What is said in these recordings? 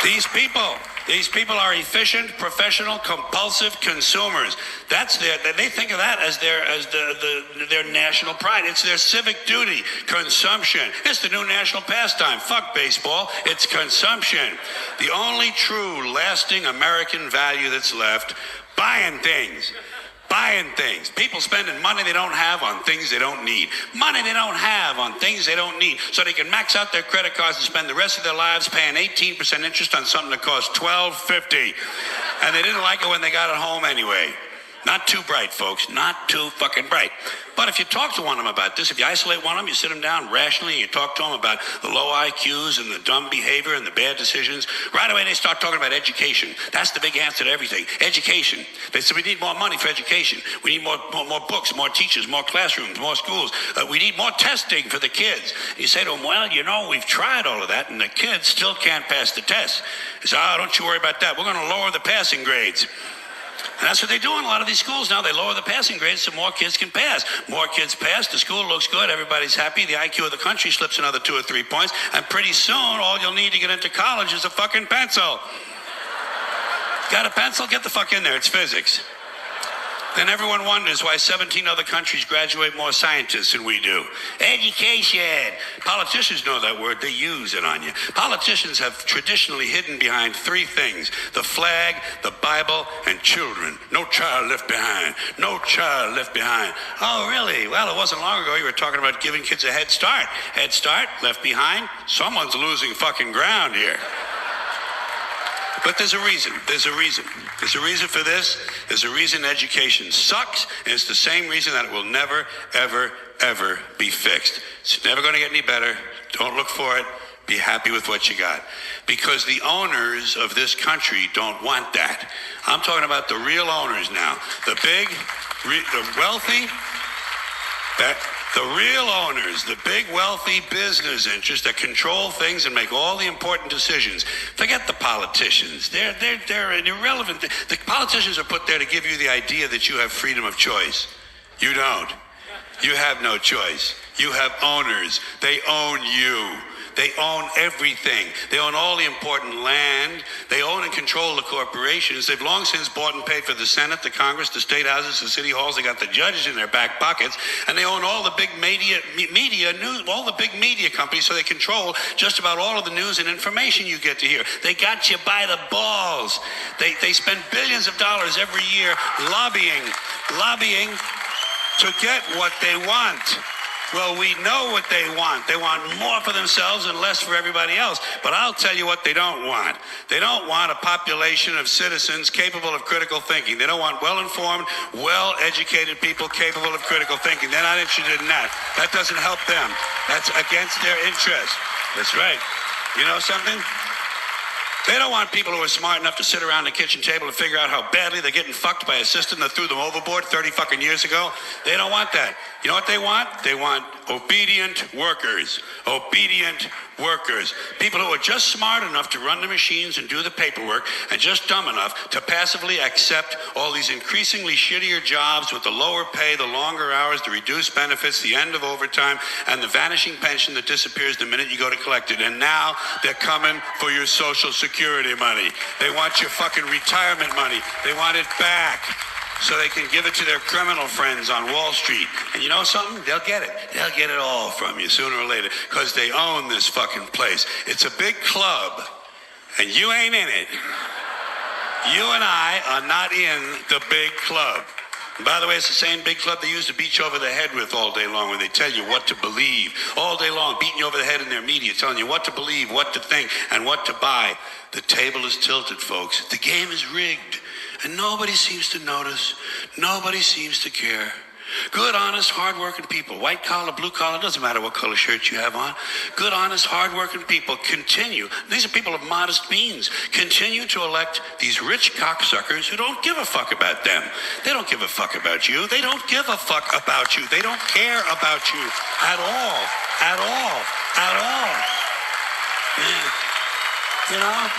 These people are efficient, professional, compulsive consumers. They think of that as their national pride. It's their civic duty. Consumption. It's the new national pastime. Fuck baseball. It's consumption. The only true, lasting American value that's left, buying things. Buying things. People spending money they don't have on things they don't need. Money they don't have on things they don't need. So they can max out their credit cards and spend the rest of their lives paying 18% interest on something that costs $12.50. And they didn't like it when they got it home anyway. Not too bright, folks. Not too fucking bright. But if you talk to one of them about this, if you isolate one of them, you sit them down rationally, and you talk to them about the low IQs and the dumb behavior and the bad decisions, right away they start talking about education. That's the big answer to everything. Education. They say we need more money for education. We need more books, more teachers, more classrooms, more schools. We need more testing for the kids. And you say to them, well, you know, we've tried all of that, and the kids still can't pass the test. They say, oh, don't you worry about that. We're going to lower the passing grades. And that's what they do in a lot of these schools now. They lower the passing grades so more kids can pass. More kids pass, the school looks good, everybody's happy, the IQ of the country slips another 2 or 3 points, and pretty soon all you'll need to get into college is a fucking pencil. Got a pencil? Get the fuck in there, it's physics. Then everyone wonders why 17 other countries graduate more scientists than we do. Education. Politicians know that word. They use it on you. Politicians have traditionally hidden behind 3 things: the flag, the Bible, and children. No child left behind. No child left behind. Oh, really? Well, it wasn't long ago you were talking about giving kids a head start. Head start, left behind. Someone's losing fucking ground here. But there's a reason. There's a reason. There's a reason for this. There's a reason education sucks, and it's the same reason that it will never, ever, ever be fixed. It's never going to get any better. Don't look for it. Be happy with what you got. Because the owners of this country don't want that. I'm talking about the real owners now. The big, the wealthy, the real owners, the big wealthy business interests that control things and make all the important decisions. Forget the politicians. They're an irrelevant. The politicians are put there to give you the idea that you have freedom of choice. You don't. You have no choice. You have owners. They own you. They own everything. They own all the important land. They own and control the corporations. They've long since bought and paid for the Senate, the Congress, the state houses, the city halls. They got the judges in their back pockets, and they own all the big media news, all the big media companies. So they control just about all of the news and information you get to hear. They got you by the balls. They spend billions of dollars every year lobbying to get what they want. Well, we know what they want. They want more for themselves and less for everybody else. But I'll tell you what they don't want. They don't want a population of citizens capable of critical thinking. They don't want well-informed, well-educated people capable of critical thinking. They're not interested in that. That doesn't help them. That's against their interest. That's right. You know something? They don't want people who are smart enough to sit around the kitchen table and figure out how badly they're getting fucked by a system that threw them overboard 30 fucking years ago. They don't want that. You know what they want? They want obedient workers. Obedient workers. People who are just smart enough to run the machines and do the paperwork, and just dumb enough to passively accept all these increasingly shittier jobs with the lower pay, the longer hours, the reduced benefits, the end of overtime, and the vanishing pension that disappears the minute you go to collect it. And now they're coming for your Social Security money. They want your fucking retirement money. They want it back, so they can give it to their criminal friends on Wall Street. And you know something? They'll get it. They'll get it all from you sooner or later, because they own this fucking place. It's a big club, and you ain't in it. You and I are not in the big club. And by the way, it's the same big club they use to beat you over the head with all day long when they tell you what to believe. All day long, beating you over the head in their media, telling you what to believe, what to think, and what to buy. The table is tilted, folks. The game is rigged. And nobody seems to notice. Nobody seems to care. Good, honest, hard-working people, white collar, blue collar, doesn't matter what color shirt you have on. Good, honest, hard-working people continue. These are people of modest means. Continue to elect these rich cocksuckers who don't give a fuck about them. They don't give a fuck about you. They don't give a fuck about you. They don't care about you at all. At all. At all. Yeah. You know?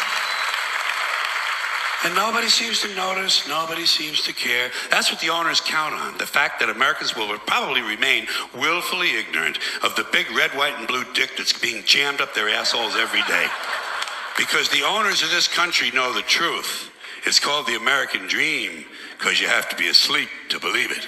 And nobody seems to notice, nobody seems to care. That's what the owners count on, the fact that Americans will probably remain willfully ignorant of the big red, white, and blue dick that's being jammed up their assholes every day. Because the owners of this country know the truth. It's called the American dream because you have to be asleep to believe it.